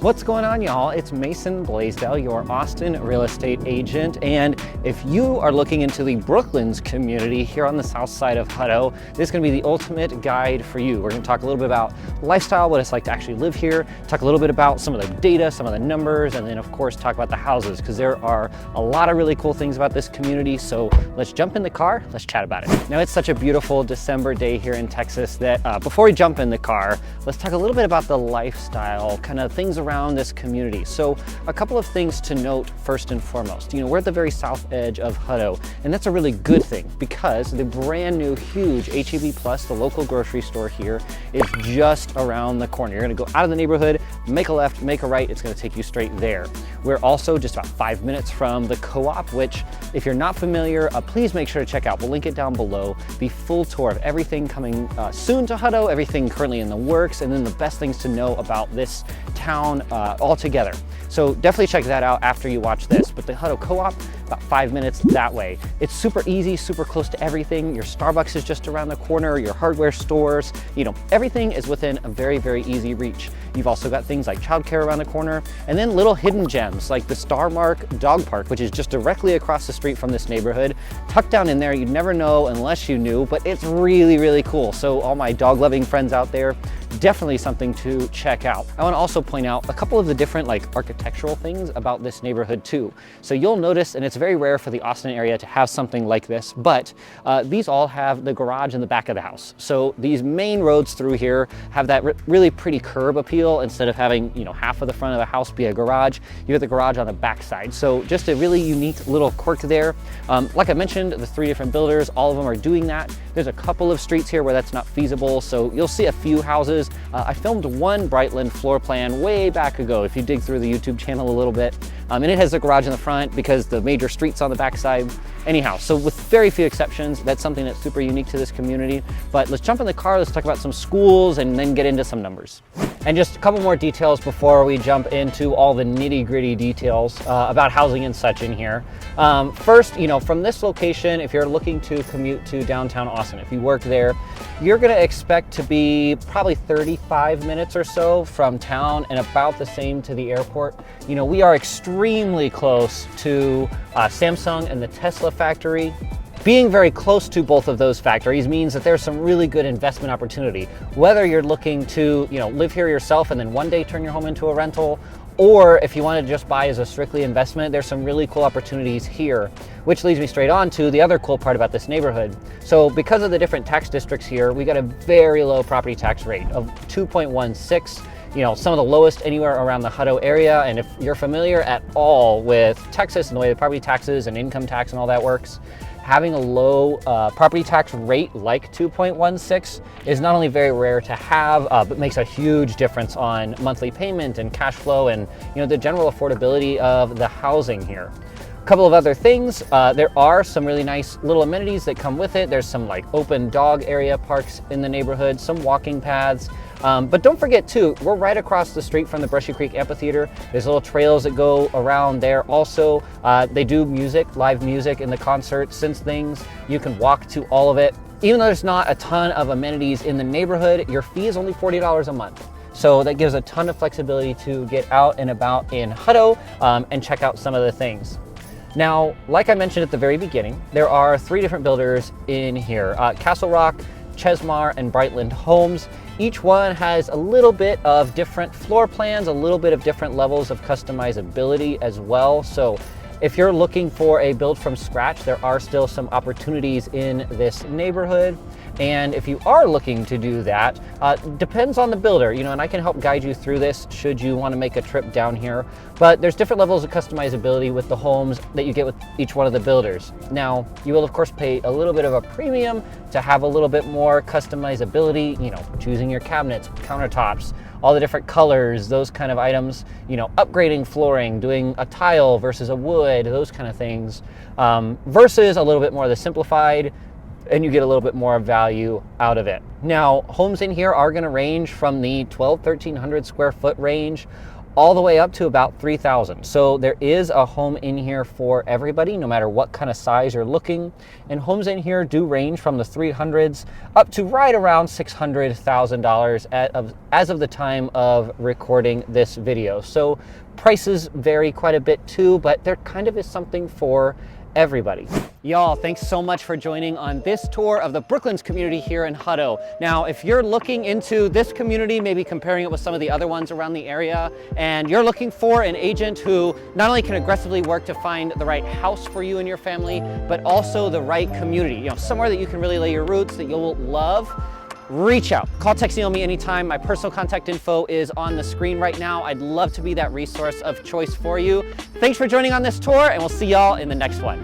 What's going on, y'all? It's Mason Bleasdell, your Austin real estate agent. And if you are looking into the Brooklands community here on the south side of Hutto, this is going to be the ultimate guide for you. We're going to talk a little bit about lifestyle, what it's like to actually live here, talk a little bit about some of the data, some of the numbers, and then of course talk about the houses, because there are a lot of really cool things about this community. So let's jump in the car, let's chat about it. Now, it's such a beautiful December day here in Texas that before we jump in the car, let's talk a little bit about the lifestyle, kind of things around this community. So a couple of things to note first and foremost. We're at the very south edge of Hutto, and that's a really good thing because the brand new huge H-E-B Plus, the local grocery store here, is just around the corner. You're gonna go out of the neighborhood, make a left, make a right, it's gonna take you straight there. We're also just about 5 minutes from the co-op, which if you're not familiar, please make sure to check out. We'll link it down below. The full tour of everything coming soon to Hutto, everything currently in the works, and then the best things to know about this town altogether. So definitely check that out after you watch this. But the Hutto Co-op, about 5 minutes that way. It's super easy, super close to everything. Your Starbucks is just around the corner, your hardware stores, everything is within a very, very easy reach. You've also got things like childcare around the corner, and then little hidden gems like the Star Mark Dog Park, which is just directly across the street from this neighborhood. Tucked down in there, you'd never know unless you knew, but it's really, really cool. So all my dog-loving friends out there, definitely something to check out. I want to also point out a couple of the different architectural things about this neighborhood too. So you'll notice, and it's very rare for the Austin area to have something like this, but these all have the garage in the back of the house. So these main roads through here have that really pretty curb appeal. Instead of having half of the front of the house be a garage, you have the garage on the back side. So just a really unique little quirk there. Like I mentioned, the 3 different builders, all of them are doing that. There's a couple of streets here where that's not feasible, so you'll see a few houses. I filmed one Brightland floor plan way back ago, if you dig through the YouTube channel a little bit. And it has a garage in the front because the major street's on the back side. Anyhow, so with very few exceptions, that's something that's super unique to this community. But let's jump in the car, let's talk about some schools and then get into some numbers. And just a couple more details before we jump into all the nitty-gritty details about housing and such in here. First, from this location, if you're looking to commute to downtown Austin, if you work there, you're gonna expect to be probably 35 minutes or so from town and about the same to the airport. We are extremely close to Samsung and the Tesla factory. Being very close to both of those factories means that there's some really good investment opportunity. Whether you're looking to, live here yourself and then one day turn your home into a rental, or if you want to just buy as a strictly investment, there's some really cool opportunities here, which leads me straight on to the other cool part about this neighborhood. So because of the different tax districts here, we got a very low property tax rate of 2.16. Some of the lowest anywhere around the Hutto area. And if you're familiar at all with Texas and the way the property taxes and income tax and all that works, having a low property tax rate like 2.16 is not only very rare to have, but makes a huge difference on monthly payment and cash flow and the general affordability of the housing here. A couple of other things, there are some really nice little amenities that come with it. There's some open dog area parks in the neighborhood, some walking paths. But don't forget too, we're right across the street from the Brushy Creek Amphitheater. There's little trails that go around there also. They do music, live music in the concerts and things. You can walk to all of it. Even though there's not a ton of amenities in the neighborhood, your fee is only $40 a month. So that gives a ton of flexibility to get out and about in Hutto and check out some of the things. Now, like I mentioned at the very beginning, there are 3 different builders in here. Castle Rock, Chesmar, and Brightland Homes. Each one has a little bit of different floor plans, a little bit of different levels of customizability as well. So if you're looking for a build from scratch, there are still some opportunities in this neighborhood. And if you are looking to do that, depends on the builder, and I can help guide you through this should you want to make a trip down here. But there's different levels of customizability with the homes that you get with each one of the builders. Now, you will of course pay a little bit of a premium to have a little bit more customizability, choosing your cabinets, countertops, all the different colors, those kind of items, upgrading flooring, doing a tile versus a wood, those kind of things, versus a little bit more of the simplified, and you get a little bit more value out of it. Now, homes in here are gonna range from the 1,200–1,300 square foot range all the way up to about 3,000. So there is a home in here for everybody, no matter what kind of size you're looking. And homes in here do range from the 300s up to right around $600,000 as of the time of recording this video. So prices vary quite a bit too, but there kind of is something for everybody. Y'all, thanks so much for joining on this tour of the Brooklands community here in Hutto. Now, if you're looking into this community, maybe comparing it with some of the other ones around the area, and you're looking for an agent who not only can aggressively work to find the right house for you and your family, but also the right community, you know, somewhere that you can really lay your roots, that you'll love, reach out. Call, text, email me anytime. My personal contact info is on the screen right now. I'd love to be that resource of choice for you. Thanks for joining on this tour, and we'll see y'all in the next one.